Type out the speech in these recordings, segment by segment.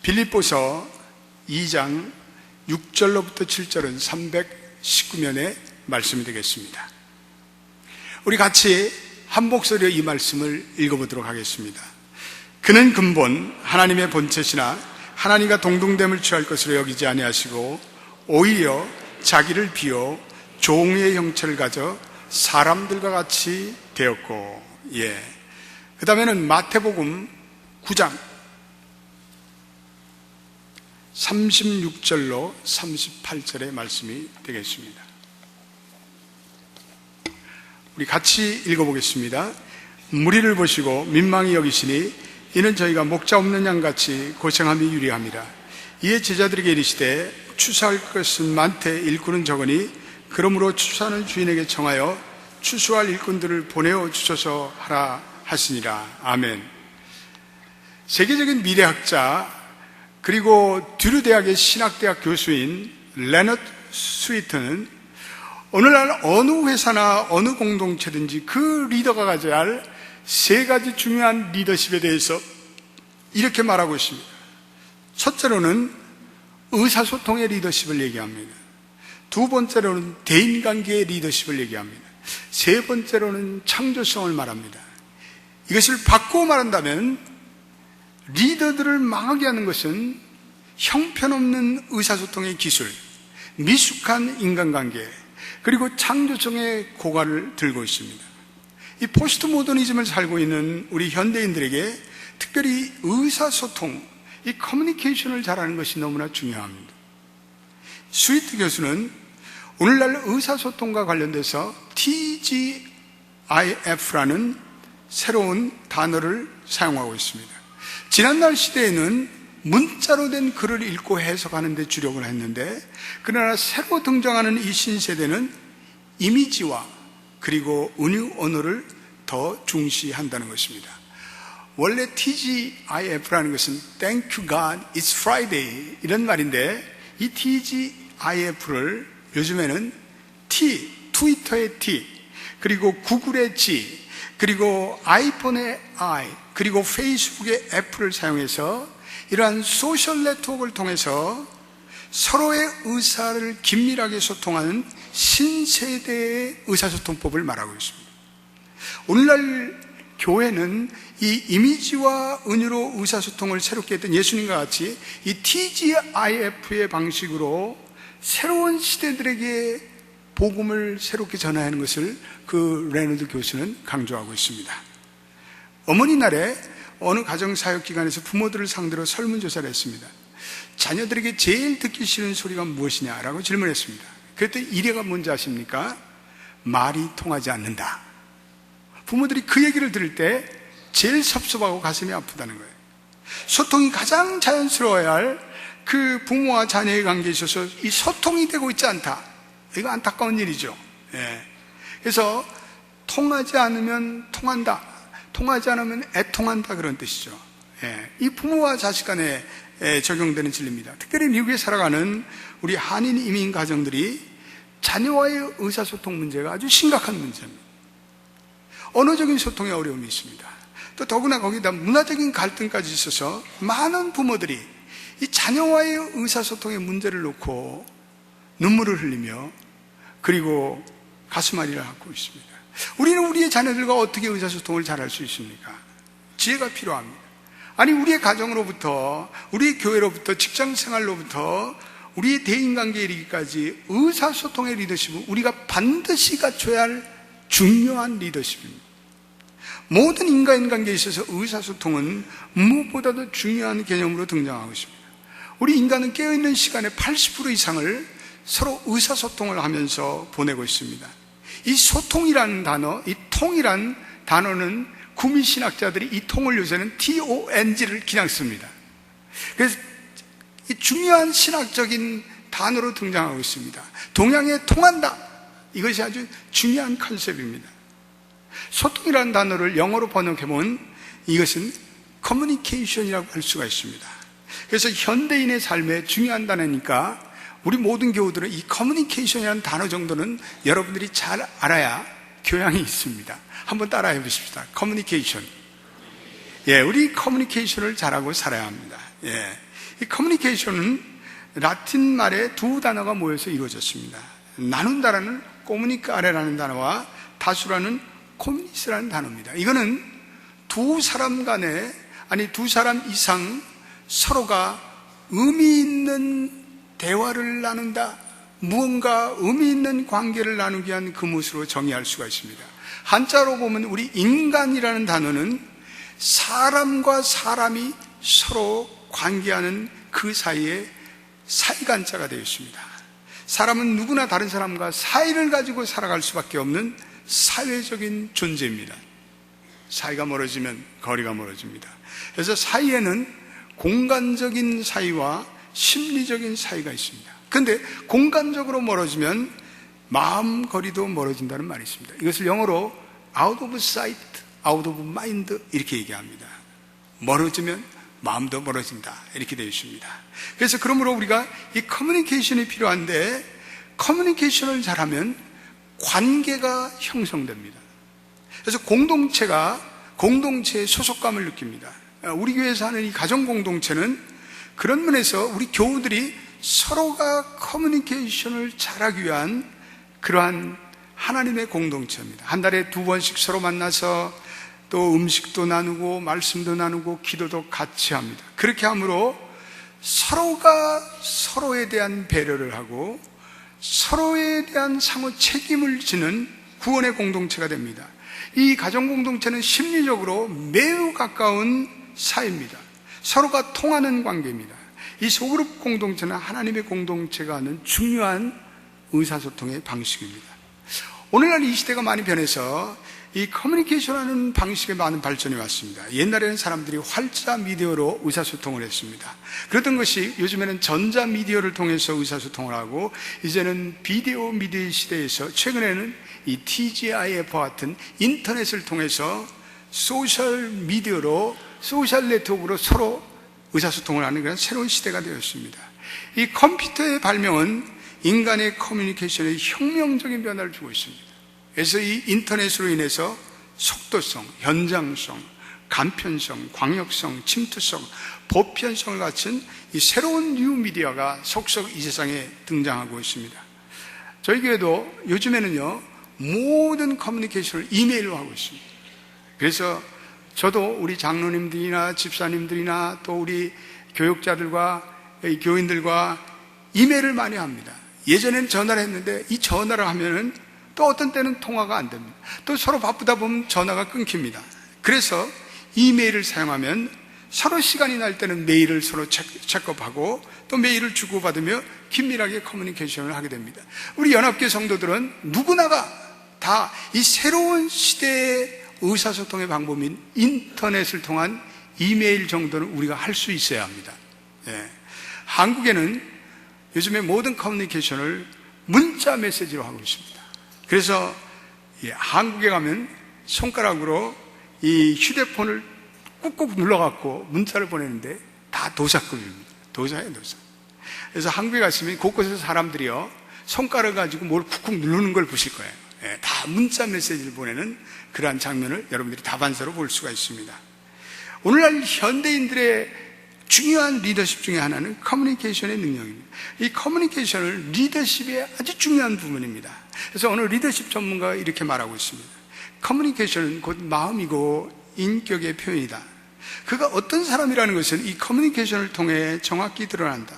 빌립보서 2장 6절로부터 7절은 319면의 말씀이 되겠습니다. 우리 같이 한 목소리로 이 말씀을 읽어보도록 하겠습니다. 그는 근본 하나님의 본체시나 하나님과 동등됨을 취할 것으로 여기지 아니하시고 오히려 자기를 비워 종의 형체를 가져 사람들과 같이 되었고, 그 다음에는 마태복음 9장 36절로 38절의 말씀이 되겠습니다. 우리 같이 읽어보겠습니다. 무리를 보시고 민망히 여기시니 이는 저희가 목자 없는 양같이 고생함이 유리함이라. 이에 제자들에게 이르시되 추수할 것은 많되 일꾼은 적으니 그러므로 추수하는 주인에게 청하여 추수할 일꾼들을 보내어 주소서 하라 하시니라. 아멘. 세계적인 미래학자 그리고 듀르 대학의 신학대학 교수인 레너드 스위트는 오늘날 어느 회사나 어느 공동체든지 그 리더가 가져야 할 세 가지 중요한 리더십에 대해서 이렇게 말하고 있습니다. 첫째로는 의사소통의 리더십을 얘기합니다. 두 번째로는 대인관계의 리더십을 얘기합니다. 세 번째로는 창조성을 말합니다. 이것을 바꾸어 말한다면 리더들을 망하게 하는 것은 형편없는 의사소통의 기술, 미숙한 인간관계, 그리고 창조성의 고갈을 들고 있습니다. 이 포스트 모더니즘을 살고 있는 우리 현대인들에게 특별히 의사소통, 이 커뮤니케이션을 잘하는 것이 너무나 중요합니다. 스위트 교수는 오늘날 의사소통과 관련돼서 TGIF라는 새로운 단어를 사용하고 있습니다. 지난날 시대에는 문자로 된 글을 읽고 해석하는 데 주력을 했는데, 그러나 새로 등장하는 이 신세대는 이미지와 그리고 은유 언어를 더 중시한다는 것입니다. 원래 TGIF라는 것은 Thank you God, it's Friday 이런 말인데, 이 TGIF를 요즘에는 T, 트위터의 T, 그리고 구글의 G, 그리고 아이폰의 I, 그리고 페이스북의 F를 사용해서 이러한 소셜 네트워크를 통해서 서로의 의사를 긴밀하게 소통하는 신세대의 의사소통법을 말하고 있습니다. 오늘날 교회는 이 이미지와 은유로 의사소통을 새롭게 했던 예수님과 같이 이 TGIF의 방식으로 새로운 시대들에게 복음을 새롭게 전하는 것을 그 레너드 교수는 강조하고 있습니다. 어머니 날에 어느 가정사역기관에서 부모들을 상대로 설문조사를 했습니다. 자녀들에게 제일 듣기 싫은 소리가 무엇이냐라고 질문했습니다. 그랬더니 1위가 뭔지 아십니까? 말이 통하지 않는다. 부모들이 그 얘기를 들을 때 제일 섭섭하고 가슴이 아프다는 거예요. 소통이 가장 자연스러워야 할 그 부모와 자녀의 관계에 있어서 이 소통이 되고 있지 않다. 이거 안타까운 일이죠. 그래서 통하지 않으면 통한다, 통하지 않으면 애통한다, 그런 뜻이죠. 이 부모와 자식 간에 적용되는 진리입니다. 특별히 미국에 살아가는 우리 한인 이민 가정들이 자녀와의 의사소통 문제가 아주 심각한 문제입니다. 언어적인 소통에 어려움이 있습니다. 또 더구나 거기다 문화적인 갈등까지 있어서 많은 부모들이 이 자녀와의 의사소통의 문제를 놓고 눈물을 흘리며 그리고 가슴앓이를 하고 있습니다. 우리는 우리의 자녀들과 어떻게 의사소통을 잘할 수 있습니까? 지혜가 필요합니다. 아니, 우리의 가정으로부터, 우리의 교회로부터, 직장생활로부터 우리의 대인관계에 이르기까지 의사소통의 리더십은 우리가 반드시 갖춰야 할 중요한 리더십입니다. 모든 인간관계에 있어서 의사소통은 무엇보다도 중요한 개념으로 등장하고 있습니다. 우리 인간은 깨어있는 시간의 80% 이상을 서로 의사소통을 하면서 보내고 있습니다. 이 소통이라는 단어, 이 통이라는 단어는 구미신학자들이 이 통을 요새는 TONG를 그냥 씁니다. 그래서 이 중요한 신학적인 단어로 등장하고 있습니다. 동양에 통한다, 이것이 아주 중요한 컨셉입니다. 소통이라는 단어를 영어로 번역해보면 이것은 커뮤니케이션이라고 할 수가 있습니다. 그래서 현대인의 삶에 중요한 단어니까 우리 모든 교우들은 이 커뮤니케이션이라는 단어 정도는 여러분들이 잘 알아야 교양이 있습니다. 한번 따라해 보십시다. 커뮤니케이션. 우리 커뮤니케이션을 잘하고 살아야 합니다. 이 커뮤니케이션은 라틴 말의 두 단어가 모여서 이루어졌습니다. 나눈다라는 comunicare라는 단어와 다수라는 communis라는 단어입니다. 이거는 두 사람 간에, 아니 두 사람 이상 서로가 의미 있는 대화를 나눈다, 무언가 의미 있는 관계를 나누기 위한 그것으로 정의할 수가 있습니다. 한자로 보면 우리 인간이라는 단어는 사람과 사람이 서로 관계하는 그 사이에 사이간자가 되어 있습니다. 사람은 누구나 다른 사람과 사이를 가지고 살아갈 수밖에 없는 사회적인 존재입니다. 사이가 멀어지면 거리가 멀어집니다. 그래서 사이에는 공간적인 사이와 심리적인 사이가 있습니다. 그런데 공간적으로 멀어지면 마음 거리도 멀어진다는 말이 있습니다. 이것을 영어로 out of sight, out of mind 이렇게 얘기합니다. 멀어지면 마음도 멀어진다 이렇게 되어 있습니다. 그래서 그러므로 우리가 이 커뮤니케이션이 필요한데, 커뮤니케이션을 잘하면 관계가 형성됩니다. 그래서 공동체의 소속감을 느낍니다. 우리 교회에서 하는 이 가정 공동체는 그런 면에서 우리 교우들이 서로가 커뮤니케이션을 잘하기 위한 그러한 하나님의 공동체입니다. 한 달에 2번씩 서로 만나서 또 음식도 나누고 말씀도 나누고 기도도 같이 합니다. 그렇게 함으로 서로가 서로에 대한 배려를 하고 서로에 대한 상호 책임을 지는 구원의 공동체가 됩니다. 이 가정 공동체는 심리적으로 매우 가까운 사이입니다. 서로가 통하는 관계입니다. 이 소그룹 공동체는 하나님의 공동체가 하는 중요한 의사소통의 방식입니다. 오늘날 이 시대가 많이 변해서 이 커뮤니케이션하는 방식에 많은 발전이 왔습니다. 옛날에는 사람들이 활자 미디어로 의사소통을 했습니다. 그랬던 것이 요즘에는 전자 미디어를 통해서 의사소통을 하고, 이제는 비디오 미디어 시대에서 최근에는 이 TGIF와 같은 인터넷을 통해서 소셜 미디어로, 소셜 네트워크로 서로 의사소통을 하는 그런 새로운 시대가 되었습니다. 이 컴퓨터의 발명은 인간의 커뮤니케이션에 혁명적인 변화를 주고 있습니다. 그래서 이 인터넷으로 인해서 속도성, 현장성, 간편성, 광역성, 침투성, 보편성을 갖춘 이 새로운 뉴미디어가 속속 이 세상에 등장하고 있습니다. 저희 교회도 요즘에는요, 모든 커뮤니케이션을 이메일로 하고 있습니다. 그래서 저도 우리 장로님들이나 집사님들이나 또 우리 교육자들과 교인들과 이메일을 많이 합니다. 예전에는 전화를 했는데 이 전화를 하면은 또 어떤 때는 통화가 안 됩니다. 또 서로 바쁘다 보면 전화가 끊깁니다. 그래서 이메일을 사용하면 서로 시간이 날 때는 메일을 서로 체크업하고 또 메일을 주고받으며 긴밀하게 커뮤니케이션을 하게 됩니다. 우리 연합교회 성도들은 누구나가 다 이 새로운 시대의 의사소통의 방법인 인터넷을 통한 이메일 정도는 우리가 할 수 있어야 합니다. 한국에는 요즘에 모든 커뮤니케이션을 문자 메시지로 하고 있습니다. 그래서 한국에 가면 손가락으로 이 휴대폰을 꾹꾹 눌러갖고 문자를 보내는데 다 도사급입니다. 도사예요, 도사. 그래서 한국에 가시면 곳곳에서 사람들이요, 손가락 가지고 뭘 쿡쿡 누르는 걸 보실 거예요. 다 문자 메시지를 보내는 그러한 장면을 여러분들이 다반사로 볼 수가 있습니다. 오늘날 현대인들의 중요한 리더십 중에 하나는 커뮤니케이션의 능력입니다. 이 커뮤니케이션을 리더십의 아주 중요한 부분입니다. 그래서 오늘 리더십 전문가가 이렇게 말하고 있습니다. 커뮤니케이션은 곧 마음이고 인격의 표현이다. 그가 어떤 사람이라는 것은 이 커뮤니케이션을 통해 정확히 드러난다.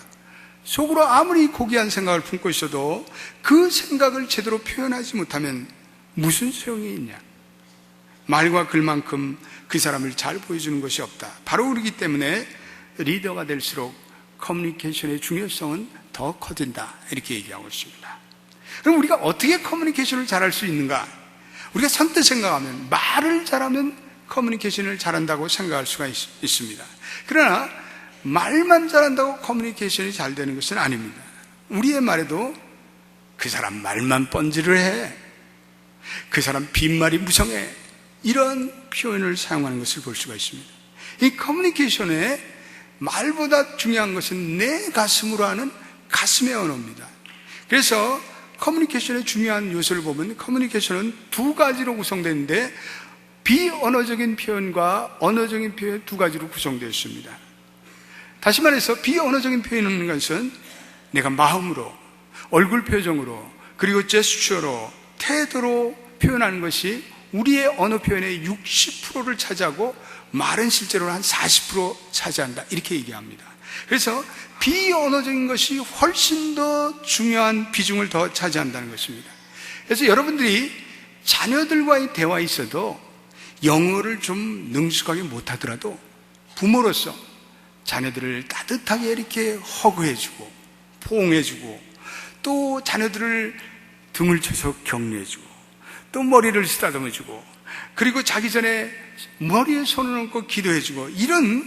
속으로 아무리 고귀한 생각을 품고 있어도 그 생각을 제대로 표현하지 못하면 무슨 소용이 있냐? 말과 글만큼 그 사람을 잘 보여주는 것이 없다. 바로 그렇기 때문에 리더가 될수록 커뮤니케이션의 중요성은 더 커진다, 이렇게 얘기하고 있습니다. 그럼 우리가 어떻게 커뮤니케이션을 잘할 수 있는가? 우리가 선뜻 생각하면 말을 잘하면 커뮤니케이션을 잘한다고 생각할 수가 있습니다. 그러나 말만 잘한다고 커뮤니케이션이 잘 되는 것은 아닙니다. 우리의 말에도 그 사람 말만 뻔질을 해, 그 사람 빈말이 무성해, 이런 표현을 사용하는 것을 볼 수가 있습니다. 이 커뮤니케이션에 말보다 중요한 것은 내 가슴으로 하는 가슴의 언어입니다. 그래서 커뮤니케이션의 중요한 요소를 보면 커뮤니케이션은 두 가지로 구성되는데 비언어적인 표현과 언어적인 표현 두 가지로 구성되어 있습니다. 다시 말해서 비언어적인 표현인 것은 내가 마음으로, 얼굴 표정으로, 그리고 제스처로, 태도로 표현하는 것이 우리의 언어 표현의 60%를 차지하고 말은 실제로 한 40% 차지한다, 이렇게 얘기합니다. 그래서 비언어적인 것이 훨씬 더 중요한 비중을 더 차지한다는 것입니다. 그래서 여러분들이 자녀들과의 대화에 있어도 영어를 좀 능숙하게 못하더라도 부모로서 자녀들을 따뜻하게 이렇게 허그해주고 포옹해주고, 또 자녀들을 등을 쳐서 격려해주고, 또 머리를 쓰다듬어주고, 그리고 자기 전에 머리에 손을 얹고 기도해주고, 이런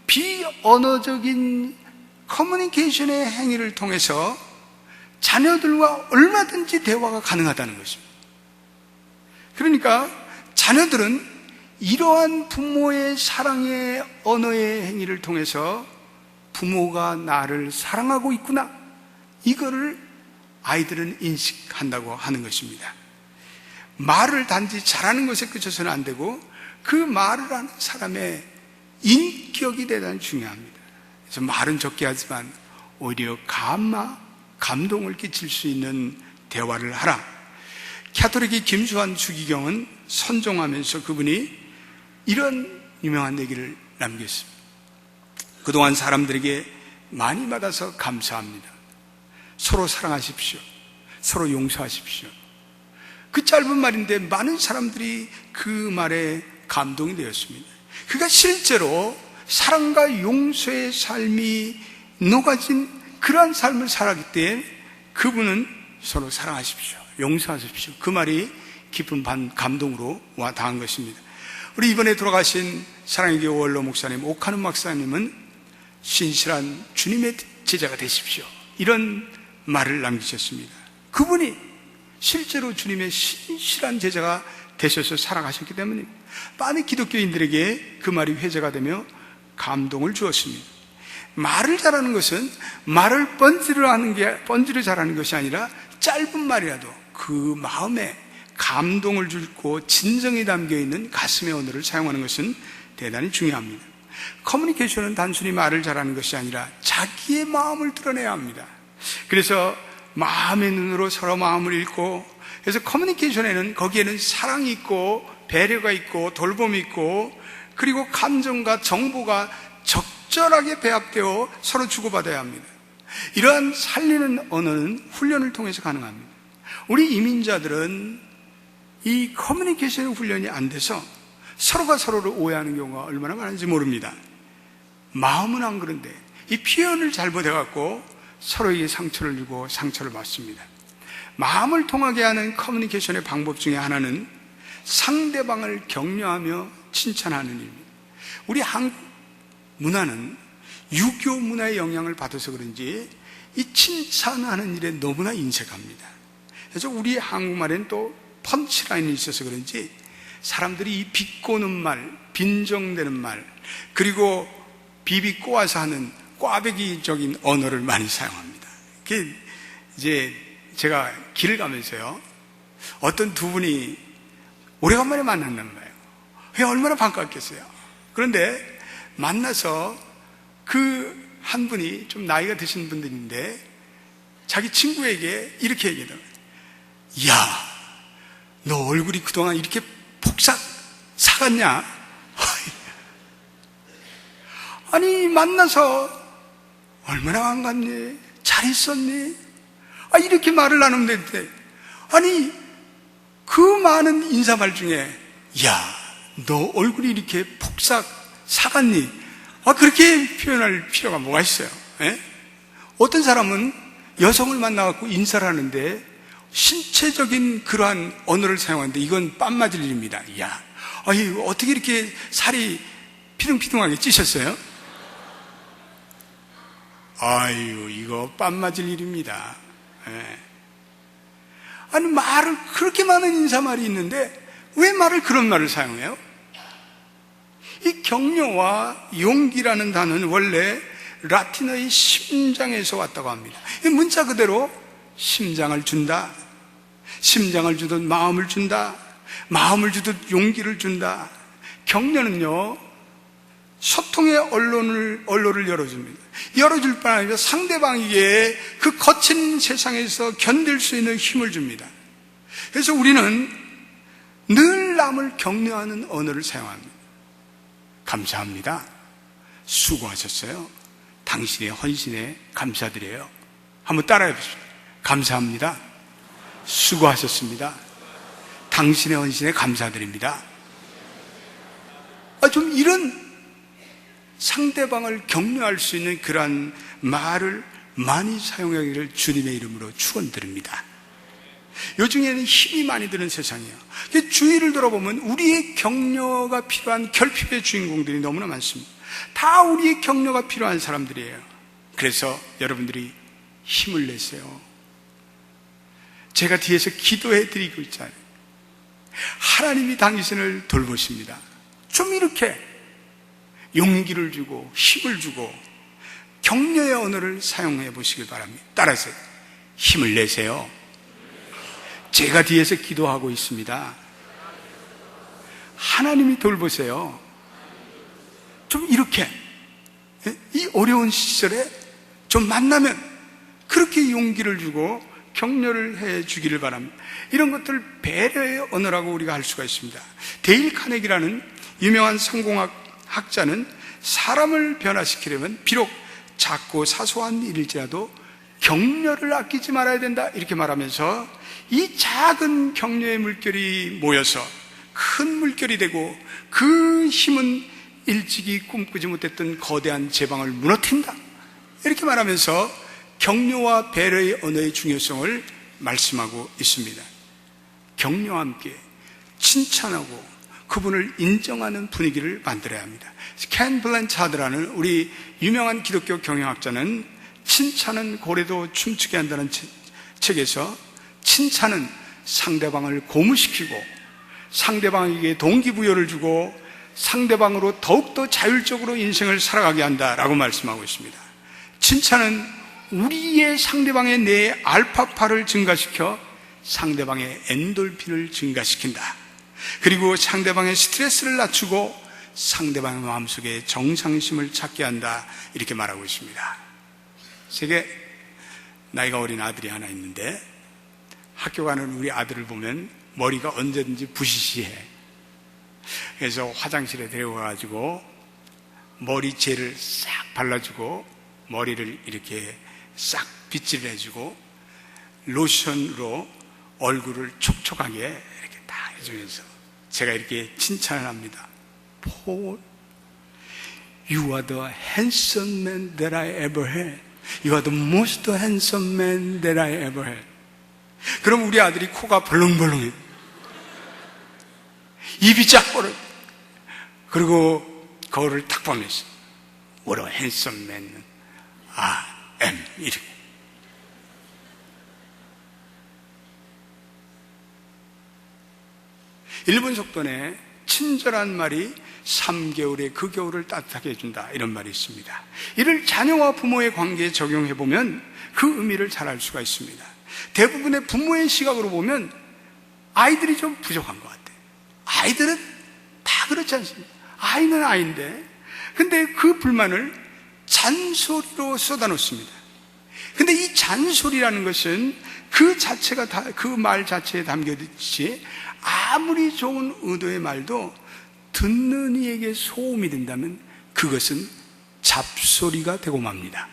비언어적인 커뮤니케이션의 행위를 통해서 자녀들과 얼마든지 대화가 가능하다는 것입니다. 그러니까 자녀들은 이러한 부모의 사랑의 언어의 행위를 통해서 부모가 나를 사랑하고 있구나, 이거를 아이들은 인식한다고 하는 것입니다. 말을 단지 잘하는 것에 그쳐서는 안 되고 그 말을 하는 사람의 인격이 대단히 중요합니다. 그래서 말은 적게 하지만 오히려 감동을 끼칠 수 있는 대화를 하라. 캐톨릭의 김수환 주기경은 선종하면서 그분이 이런 유명한 얘기를 남겼습니다. 그동안 사람들에게 많이 받아서 감사합니다. 서로 사랑하십시오. 서로 용서하십시오. 그 짧은 말인데 많은 사람들이 그 말에 감동이 되었습니다. 그가 실제로 사랑과 용서의 삶이 녹아진 그러한 삶을 살았기 때문에 그분은 서로 사랑하십시오, 용서하십시오, 그 말이 깊은 감동으로 와 닿은 것입니다. 우리 이번에 돌아가신 사랑의 교회 원로 목사님 오카는 박사님은 신실한 주님의 제자가 되십시오, 이런 말을 남기셨습니다. 그분이 실제로 주님의 신실한 제자가 되셔서 살아가셨기 때문입니다. 많은 기독교인들에게 그 말이 회자가 되며 감동을 주었습니다. 말을 잘하는 것은 말을 번지를 잘하는 것이 아니라 짧은 말이라도 그 마음에 감동을 주고 진정이 담겨있는 가슴의 언어를 사용하는 것은 대단히 중요합니다. 커뮤니케이션은 단순히 말을 잘하는 것이 아니라 자기의 마음을 드러내야 합니다. 그래서 마음의 눈으로 서로 마음을 읽고, 그래서 커뮤니케이션에는 거기에는 사랑이 있고 배려가 있고 돌봄이 있고, 그리고 감정과 정보가 적절하게 배합되어 서로 주고받아야 합니다. 이러한 살리는 언어는 훈련을 통해서 가능합니다. 우리 이민자들은 이 커뮤니케이션 훈련이 안 돼서 서로가 서로를 오해하는 경우가 얼마나 많은지 모릅니다. 마음은 안 그런데 이 표현을 잘못해갖고 서로에게 상처를 주고 상처를 받습니다. 마음을 통하게 하는 커뮤니케이션의 방법 중에 하나는 상대방을 격려하며 칭찬하는 일입니다. 우리 한국 문화는 유교 문화의 영향을 받아서 그런지 이 칭찬하는 일에 너무나 인색합니다. 그래서 우리 한국말에는 또 펀치라인이 있어서 그런지 사람들이 이 비꼬는 말, 빈정대는 말, 그리고 비비 꼬아서 하는 꽈배기적인 언어를 많이 사용합니다. 그게 이제 제가 길을 가면서요, 어떤 두 분이 오래간만에 만났단 말이에요. 얼마나 반갑겠어요. 그런데 만나서 그 한 분이 좀 나이가 드신 분들인데 자기 친구에게 이렇게 얘기하더라고요. 야, 너 얼굴이 그동안 이렇게 폭삭 사갔냐? 아니, 만나서 얼마나 반갑니? 잘 있었니? 이렇게 말을 나누면 되는데, 아니, 그 많은 인사말 중에, 야, 너 얼굴이 이렇게 폭삭 사갔니? 그렇게 표현할 필요가 뭐가 있어요? 에? 어떤 사람은 여성을 만나갖고 인사를 하는데 신체적인 그러한 언어를 사용하는데 이건 뺨 맞을 일입니다. 야, 어떻게 이렇게 살이 피둥피둥하게 찌셨어요? 아유, 이거 뺨 맞을 일입니다. 예. 아니, 말을, 그렇게 많은 인사말이 있는데 왜 그런 말을 사용해요? 이 격려와 용기라는 단어는 원래 라틴어의 심장에서 왔다고 합니다. 이 문자 그대로 심장을 준다, 심장을 주듯 마음을 준다, 마음을 주듯 용기를 준다. 격려는요, 소통의 언로를 열어줍니다. 열어줄 뿐 아니라 상대방에게 그 거친 세상에서 견딜 수 있는 힘을 줍니다. 그래서 우리는 늘 남을 격려하는 언어를 사용합니다. 감사합니다. 수고하셨어요. 당신의 헌신에 감사드려요. 한번 따라해 보십시오. 감사합니다. 수고하셨습니다. 당신의 헌신에 감사드립니다. 좀 이런 상대방을 격려할 수 있는 그러한 말을 많이 사용하기를 주님의 이름으로 축원드립니다. 요즘에는 힘이 많이 드는 세상이에요. 주위를 돌아보면 우리의 격려가 필요한 결핍의 주인공들이 너무나 많습니다. 다 우리의 격려가 필요한 사람들이에요. 그래서 여러분들이 힘을 내세요. 제가 뒤에서 기도해 드리고 있잖아요. 하나님이 당신을 돌보십니다. 좀 이렇게 용기를 주고 힘을 주고 격려의 언어를 사용해 보시길 바랍니다. 따라서 힘을 내세요. 제가 뒤에서 기도하고 있습니다. 하나님이 돌보세요. 좀 이렇게 이 어려운 시절에 좀 만나면 그렇게 용기를 주고 격려를 해 주기를 바랍니다. 이런 것들 배려의 언어라고 우리가 할 수가 있습니다. 데일 카네기라는 유명한 성공학 학자는 사람을 변화시키려면 비록 작고 사소한 일일지라도 격려를 아끼지 말아야 된다 이렇게 말하면서 이 작은 격려의 물결이 모여서 큰 물결이 되고 그 힘은 일찍이 꿈꾸지 못했던 거대한 제방을 무너뜨린다 이렇게 말하면서 격려와 배려의 언어의 중요성을 말씀하고 있습니다. 격려와 함께 칭찬하고 그분을 인정하는 분위기를 만들어야 합니다. 켄 블랜차드라는 우리 유명한 기독교 경영학자는 칭찬은 고래도 춤추게 한다는 책에서 칭찬은 상대방을 고무시키고 상대방에게 동기부여를 주고 상대방으로 더욱더 자율적으로 인생을 살아가게 한다라고 말씀하고 있습니다. 칭찬은 우리의 상대방의 뇌의 알파파를 증가시켜 상대방의 엔돌핀을 증가시킨다. 그리고 상대방의 스트레스를 낮추고 상대방의 마음속에 정상심을 찾게 한다 이렇게 말하고 있습니다. 제게 나이가 어린 아들이 하나 있는데 학교 가는 우리 아들을 보면 머리가 언제든지 부시시해. 그래서 화장실에 데려가가지고 머리 젤을 싹 발라주고 머리를 이렇게 싹 빗질을 해주고 로션으로 얼굴을 촉촉하게 이렇게 다 해주면서 제가 이렇게 칭찬을 합니다. Paul, you are the handsome man that I ever had. You are the most handsome man that I ever had. 그럼 우리 아들이 코가 벌렁벌렁해. 입이 쫙 벌어. 그리고 거울을 탁 보면서 What a handsome man I am. 이렇게. 일본 속돈에 친절한 말이 3개월에 그 겨울을 따뜻하게 해준다 이런 말이 있습니다. 이를 자녀와 부모의 관계에 적용해보면 그 의미를 잘 알 수가 있습니다. 대부분의 부모의 시각으로 보면 아이들이 좀 부족한 것 같아요. 아이들은 다 그렇지 않습니까? 아이는 아이인데 근데 그 불만을 잔소리로 쏟아놓습니다. 근데 이 잔소리라는 것은 그 자체가 그 말 자체에 담겨있듯이 아무리 좋은 의도의 말도 듣는 이에게 소음이 된다면 그것은 잡소리가 되고 맙니다.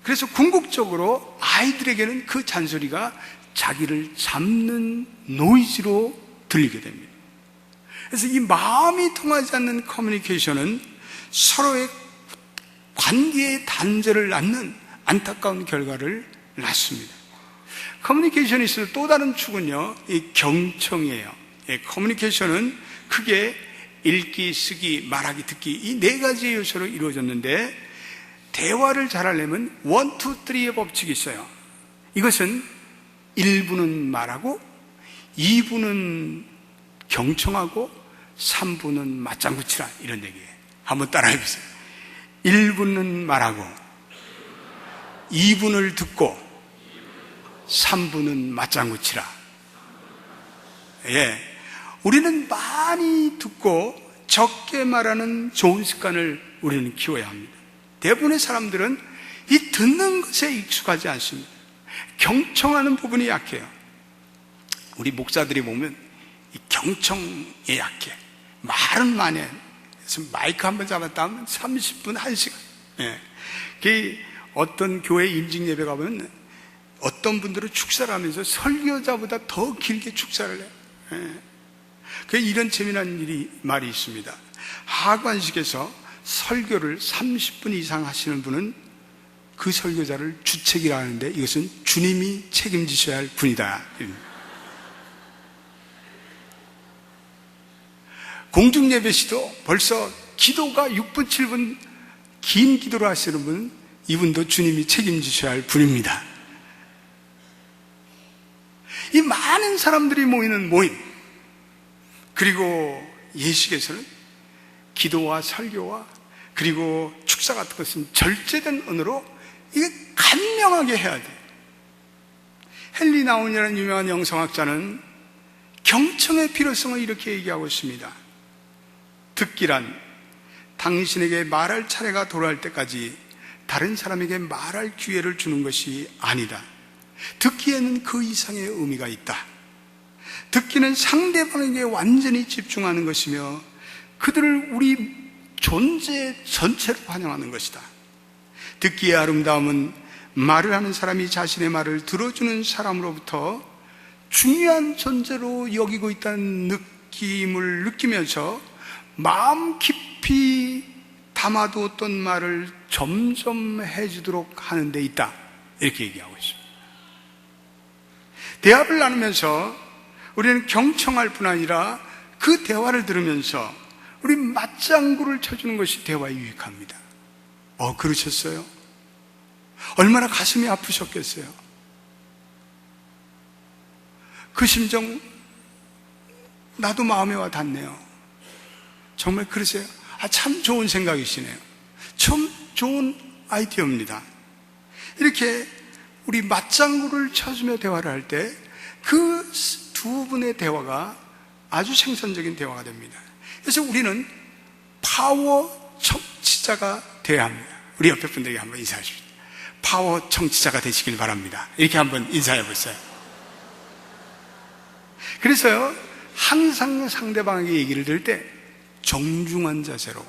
그래서 궁극적으로 아이들에게는 그 잔소리가 자기를 잡는 노이즈로 들리게 됩니다. 그래서 이 마음이 통하지 않는 커뮤니케이션은 서로의 관계의 단절을 낳는 안타까운 결과를 낳습니다. 커뮤니케이션이 있을 또 다른 축은요, 이 경청이에요. 커뮤니케이션은 크게 읽기, 쓰기, 말하기, 듣기 이 네 가지 요소로 이루어졌는데 대화를 잘하려면 1, 2, 3의 법칙이 있어요. 이것은 1부는 말하고 2부는 경청하고 3부는 맞장구 치라 이런 얘기예요. 한번 따라해 보세요. 1부는 말하고 2부는 듣고 3부는 맞장구 치라. 예. 우리는 많이 듣고 적게 말하는 좋은 습관을 우리는 키워야 합니다. 대부분의 사람들은 이 듣는 것에 익숙하지 않습니다. 경청하는 부분이 약해요. 우리 목사들이 보면 이 경청에 약해. 말은 많이 해. 그래서 마이크 한번 잡았다 하면 30분, 1시간. 예. 어떤 교회 임직 예배 가면 어떤 분들은 축사를 하면서 설교자보다 더 길게 축사를 해요. 예. 이런 재미난 말이 있습니다. 하관식에서 설교를 30분 이상 하시는 분은 그 설교자를 주책이라 하는데 이것은 주님이 책임지셔야 할 분이다. 공중예배 시도 벌써 기도가 6분, 7분 긴 기도를 하시는 분, 이분도 주님이 책임지셔야 할 분입니다. 이 많은 사람들이 모이는 모임, 그리고 예식에서는 기도와 설교와 그리고 축사 같은 것은 절제된 언어로 이게 간명하게 해야 돼요. 헨리 나운이라는 유명한 영성학자는 경청의 필요성을 이렇게 얘기하고 있습니다. 듣기란 당신에게 말할 차례가 돌아올 때까지 다른 사람에게 말할 기회를 주는 것이 아니다. 듣기에는 그 이상의 의미가 있다. 듣기는 상대방에게 완전히 집중하는 것이며 그들을 우리 존재 전체로 환영하는 것이다. 듣기의 아름다움은 말을 하는 사람이 자신의 말을 들어주는 사람으로부터 중요한 존재로 여기고 있다는 느낌을 느끼면서 마음 깊이 담아두었던 말을 점점 해주도록 하는 데 있다. 이렇게 얘기하고 있습니다. 대화를 나누면서 우리는 경청할 뿐 아니라 그 대화를 들으면서 우리 맞장구를 쳐주는 것이 대화에 유익합니다. 그러셨어요? 얼마나 가슴이 아프셨겠어요? 그 심정 나도 마음에 와 닿네요. 정말 그러세요? 참 좋은 생각이시네요. 참 좋은 아이디어입니다. 이렇게 우리 맞장구를 쳐주며 대화를 할 때 그 두 분의 대화가 아주 생산적인 대화가 됩니다. 그래서 우리는 파워 청취자가 되어야 합니다. 우리 옆에 분들에게 한번 인사하십시오. 파워 청취자가 되시길 바랍니다. 이렇게 한번 인사해 보세요. 그래서요, 항상 상대방에게 얘기를 들을 때 정중한 자세로,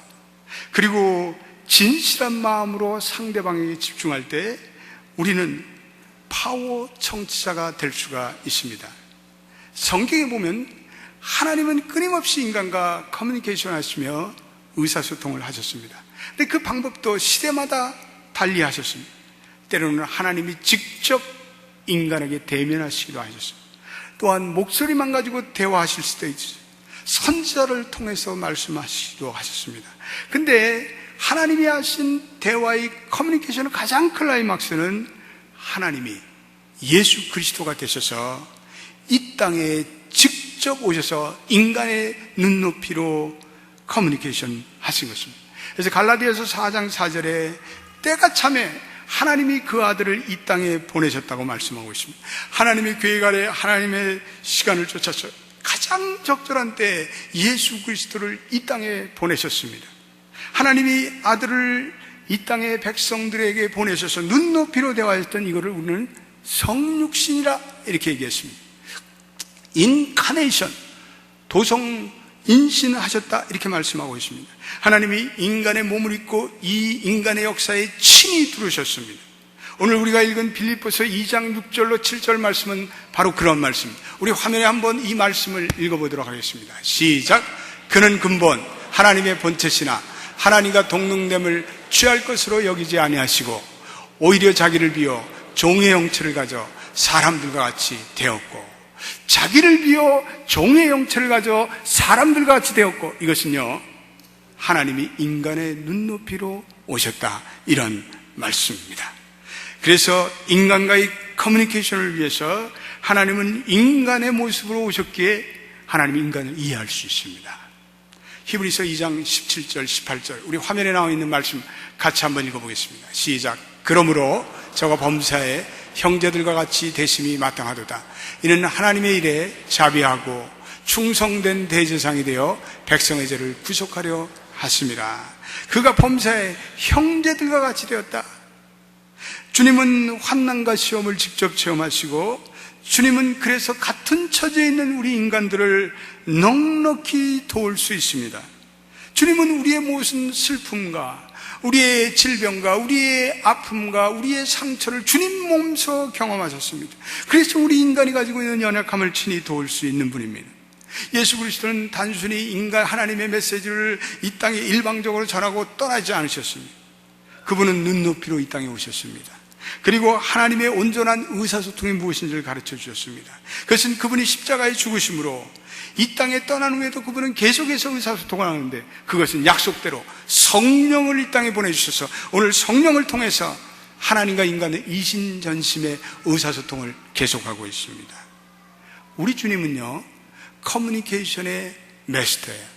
그리고 진실한 마음으로 상대방에게 집중할 때 우리는 파워 청취자가 될 수가 있습니다. 성경에 보면 하나님은 끊임없이 인간과 커뮤니케이션 하시며 의사소통을 하셨습니다. 근데 그 방법도 시대마다 달리 하셨습니다. 때로는 하나님이 직접 인간에게 대면하시기도 하셨습니다. 또한 목소리만 가지고 대화하실 수도 있어요. 선지자를 통해서 말씀하시기도 하셨습니다. 근데 하나님이 하신 대화의 커뮤니케이션의 가장 클라이막스는 하나님이 예수 그리스도가 되셔서 이 땅에 직접 오셔서 인간의 눈높이로 커뮤니케이션 하신 것입니다. 그래서 갈라디아서 4장 4절에 때가 참에 하나님이 그 아들을 이 땅에 보내셨다고 말씀하고 있습니다. 하나님의 계획 아래 하나님의 시간을 쫓아서 가장 적절한 때에 예수 그리스도를 이 땅에 보내셨습니다. 하나님이 아들을 이 땅의 백성들에게 보내셔서 눈높이로 대화했던 이거를 우리는 성육신이라 이렇게 얘기했습니다. 인카네이션, 도성 인신하셨다 이렇게 말씀하고 있습니다. 하나님이 인간의 몸을 입고 이 인간의 역사에 친히 들으셨습니다. 오늘 우리가 읽은 빌립보서 2장 6절로 7절 말씀은 바로 그런 말씀입니다. 우리 화면에 한번 이 말씀을 읽어보도록 하겠습니다. 시작. 그는 근본 하나님의 본체시나 하나님과 동등됨을 취할 것으로 여기지 아니하시고 오히려 자기를 비워 종의 형체를 가져 사람들과 같이 되었고, 자기를 비워 종의 형체를 가져 사람들과 같이 되었고, 이것은요 하나님이 인간의 눈높이로 오셨다 이런 말씀입니다. 그래서 인간과의 커뮤니케이션을 위해서 하나님은 인간의 모습으로 오셨기에 하나님이 인간을 이해할 수 있습니다. 히브리서 2장 17절 18절 우리 화면에 나와 있는 말씀 같이 한번 읽어보겠습니다. 시작. 그러므로 저가 범사에 형제들과 같이 대심이 마땅하도다. 이는 하나님의 일에 자비하고 충성된 대제사장이 되어 백성의 죄를 구속하려 하심이라. 그가 범사의 형제들과 같이 되었다. 주님은 환난과 시험을 직접 체험하시고, 주님은 그래서 같은 처지에 있는 우리 인간들을 넉넉히 도울 수 있습니다. 주님은 우리의 모든 슬픔과 우리의 질병과 우리의 아픔과 우리의 상처를 주님 몸소 경험하셨습니다. 그래서 우리 인간이 가지고 있는 연약함을 친히 도울 수 있는 분입니다. 예수 그리스도는 단순히 인간 하나님의 메시지를 이 땅에 일방적으로 전하고 떠나지 않으셨습니다. 그분은 눈높이로 이 땅에 오셨습니다. 그리고 하나님의 온전한 의사소통이 무엇인지를 가르쳐 주셨습니다. 그것은 그분이 십자가에 죽으심으로 이 땅에 떠난 후에도 그분은 계속해서 의사소통을 하는데, 그것은 약속대로 성령을 이 땅에 보내주셔서 오늘 성령을 통해서 하나님과 인간의 이신전심의 의사소통을 계속하고 있습니다. 우리 주님은요, 커뮤니케이션의 마스터예요.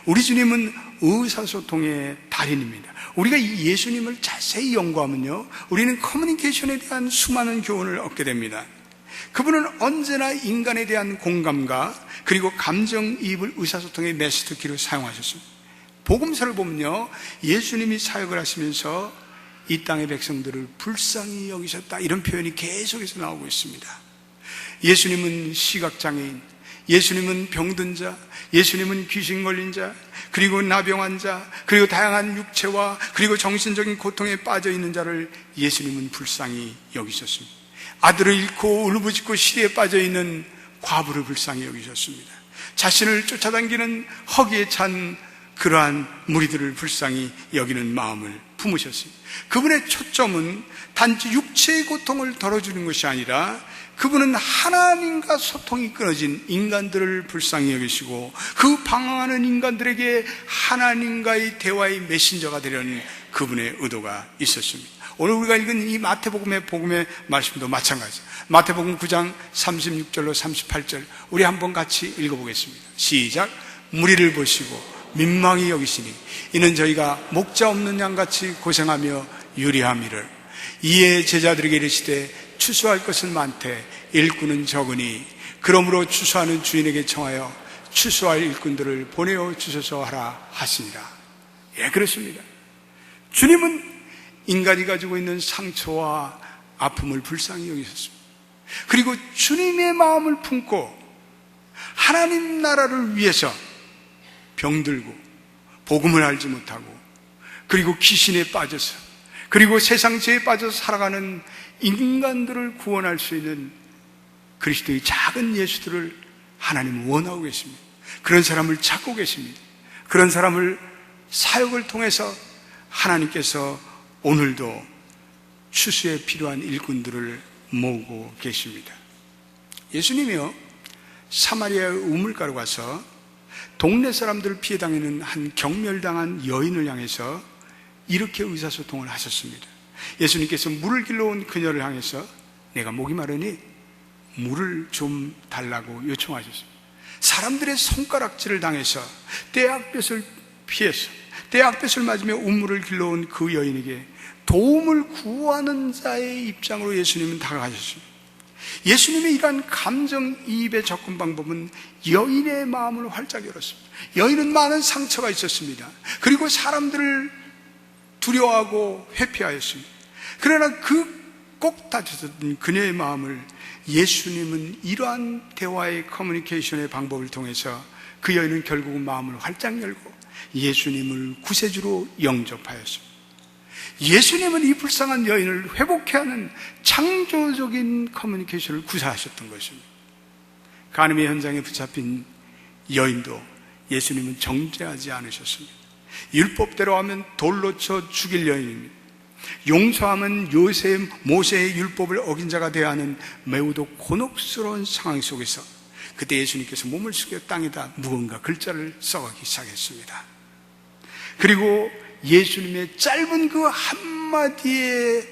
우리 주님은 의사소통의 달인입니다. 우리가 이 예수님을 자세히 연구하면요, 우리는 커뮤니케이션에 대한 수많은 교훈을 얻게 됩니다. 그분은 언제나 인간에 대한 공감과 그리고 감정이입을 의사소통의 마스터 키로 사용하셨습니다. 복음서를 보면요, 예수님이 사역을 하시면서 이 땅의 백성들을 불쌍히 여기셨다, 이런 표현이 계속해서 나오고 있습니다. 예수님은 시각장애인, 예수님은 병든 자, 예수님은 귀신 걸린 자, 그리고 나병한 자, 그리고 다양한 육체와 그리고 정신적인 고통에 빠져 있는 자를 예수님은 불쌍히 여기셨습니다. 아들을 잃고 울부짖고 시리에 빠져 있는 과부를 불쌍히 여기셨습니다. 자신을 쫓아다니는 허기에 찬 그러한 무리들을 불쌍히 여기는 마음을 품으셨습니다. 그분의 초점은 단지 육체의 고통을 덜어주는 것이 아니라 그분은 하나님과 소통이 끊어진 인간들을 불쌍히 여기시고, 그 방황하는 인간들에게 하나님과의 대화의 메신저가 되려는 그분의 의도가 있었습니다. 오늘 우리가 읽은 이 마태복음의 말씀도 마찬가지. 마태복음 9장 36절로 38절 우리 한번 같이 읽어보겠습니다. 시작. 무리를 보시고 민망히 여기시니 이는 저희가 목자 없는 양같이 고생하며 유리함이를. 이에 제자들에게 이르시되 추수할 것은 많되 일꾼은 적으니 그러므로 추수하는 주인에게 청하여 추수할 일꾼들을 보내어 주소서 하라 하시니라. 예, 그렇습니다. 주님은 인간이 가지고 있는 상처와 아픔을 불쌍히 여기셨습니다. 그리고 주님의 마음을 품고 하나님 나라를 위해서 병들고 복음을 알지 못하고 그리고 귀신에 빠져서 그리고 세상 죄에 빠져서 살아가는 인간들을 구원할 수 있는 그리스도의 작은 예수들을 하나님은 원하고 계십니다. 그런 사람을 찾고 계십니다. 그런 사람을 사역을 통해서 하나님께서 오늘도 추수에 필요한 일꾼들을 모으고 계십니다. 예수님이요, 사마리아의 우물가로 가서 동네 사람들을 피해 당하는 한 경멸당한 여인을 향해서 이렇게 의사소통을 하셨습니다. 예수님께서 물을 길러 온 그녀를 향해서 내가 목이 마르니 물을 좀 달라고 요청하셨습니다. 사람들의 손가락질을 당해서 떼약볕을 피해서 떼약볕을 맞으며 우물을 길러온 그 여인에게 도움을 구하는 자의 입장으로 예수님은 다가가셨습니다. 예수님의 이러한 감정이입의 접근 방법은 여인의 마음을 활짝 열었습니다. 여인은 많은 상처가 있었습니다. 그리고 사람들을 두려워하고 회피하였습니다. 그러나 그 꼭 다쳤던 그녀의 마음을 예수님은 이러한 대화의 커뮤니케이션의 방법을 통해서 그 여인은 결국은 마음을 활짝 열고 예수님을 구세주로 영접하였습니다. 예수님은 이 불쌍한 여인을 회복해 하는 창조적인 커뮤니케이션을 구사하셨던 것입니다. 간음의 현장에 붙잡힌 여인도 예수님은 정죄하지 않으셨습니다. 율법대로 하면 돌로 쳐 죽일 여인입니다. 용서하면 모세의 율법을 어긴 자가 되어야 하는 매우도 곤혹스러운 상황 속에서 그때 예수님께서 몸을 숙여 땅에다 무언가 글자를 써가기 시작했습니다. 그리고 예수님의 짧은 그 한마디의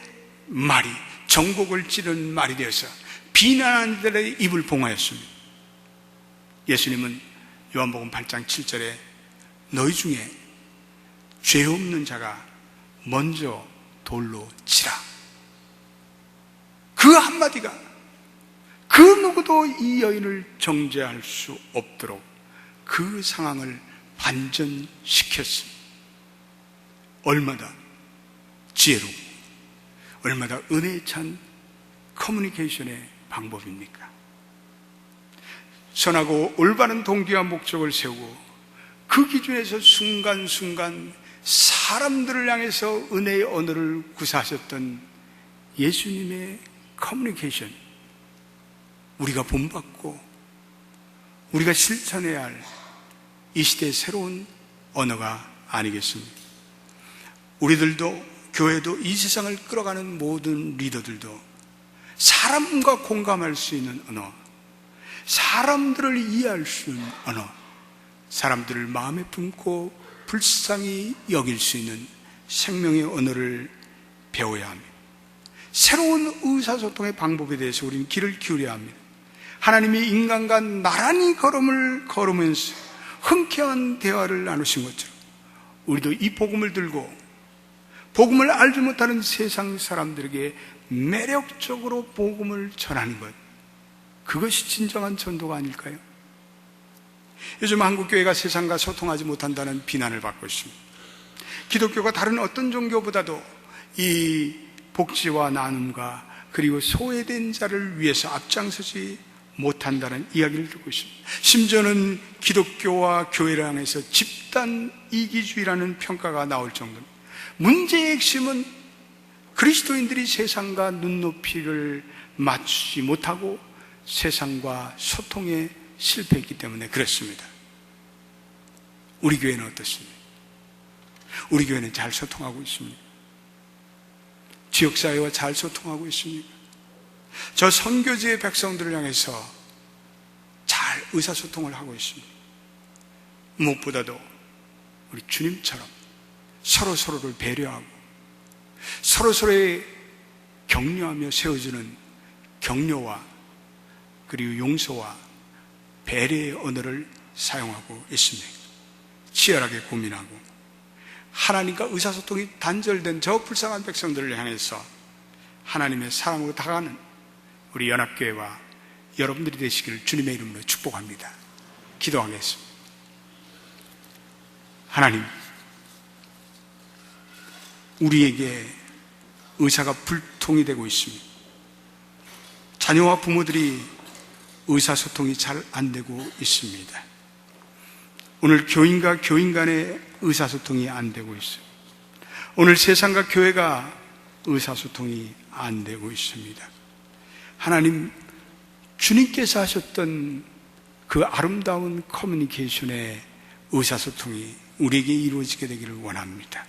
말이 전곡을 찌른 말이 되어서 비난하는 자들의 입을 봉하였습니다. 예수님은 요한복음 8장 7절에 너희 중에 죄 없는 자가 먼저 돌로 치라. 그 한마디가 그 누구도 아무도 이 여인을 정죄할 수 없도록 그 상황을 반전시켰습니다. 얼마나 지혜롭고 얼마나 은혜에 찬 커뮤니케이션의 방법입니까? 선하고 올바른 동기와 목적을 세우고 그 기준에서 순간순간 사람들을 향해서 은혜의 언어를 구사하셨던 예수님의 커뮤니케이션, 우리가 본받고 우리가 실천해야 할 이 시대의 새로운 언어가 아니겠습니까? 우리들도, 교회도, 이 세상을 끌어가는 모든 리더들도 사람과 공감할 수 있는 언어, 사람들을 이해할 수 있는 언어, 사람들을 마음에 품고 불쌍히 여길 수 있는 생명의 언어를 배워야 합니다. 새로운 의사소통의 방법에 대해서 우리는 귀를 기울여야 합니다. 하나님이 인간과 나란히 걸음을 걸으면서 흔쾌한 대화를 나누신 것처럼 우리도 이 복음을 들고 복음을 알지 못하는 세상 사람들에게 매력적으로 복음을 전하는 것, 그것이 진정한 전도가 아닐까요? 요즘 한국교회가 세상과 소통하지 못한다는 비난을 받고 있습니다. 기독교가 다른 어떤 종교보다도 이 복지와 나눔과 그리고 소외된 자를 위해서 앞장서지 못한다는 이야기를 듣고 있습니다. 심지어는 기독교와 교회를 향해서 집단 이기주의라는 평가가 나올 정도입니다. 문제의 핵심은 그리스도인들이 세상과 눈높이를 맞추지 못하고 세상과 소통에 실패했기 때문에 그렇습니다. 우리 교회는 어떻습니까? 우리 교회는 잘 소통하고 있습니다. 지역사회와 잘 소통하고 있습니까? 저 선교지의 백성들을 향해서 잘 의사소통을 하고 있습니다. 무엇보다도 우리 주님처럼 서로서로를 배려하고 서로서로의 격려하며 세워주는 격려와 그리고 용서와 배려의 언어를 사용하고 있습니다. 치열하게 고민하고 하나님과 의사소통이 단절된 저 불쌍한 백성들을 향해서 하나님의 사랑으로 다가가는 우리 연합교회와 여러분들이 되시기를 주님의 이름으로 축복합니다. 기도하겠습니다. 하나님, 우리에게 의사가 불통이 되고 있습니다. 자녀와 부모들이 의사소통이 잘 안 되고 있습니다. 오늘 교인과 교인 간의 의사소통이 안 되고 있습니다. 오늘 세상과 교회가 의사소통이 안 되고 있습니다. 하나님, 주님께서 하셨던 그 아름다운 커뮤니케이션의 의사소통이 우리에게 이루어지게 되기를 원합니다.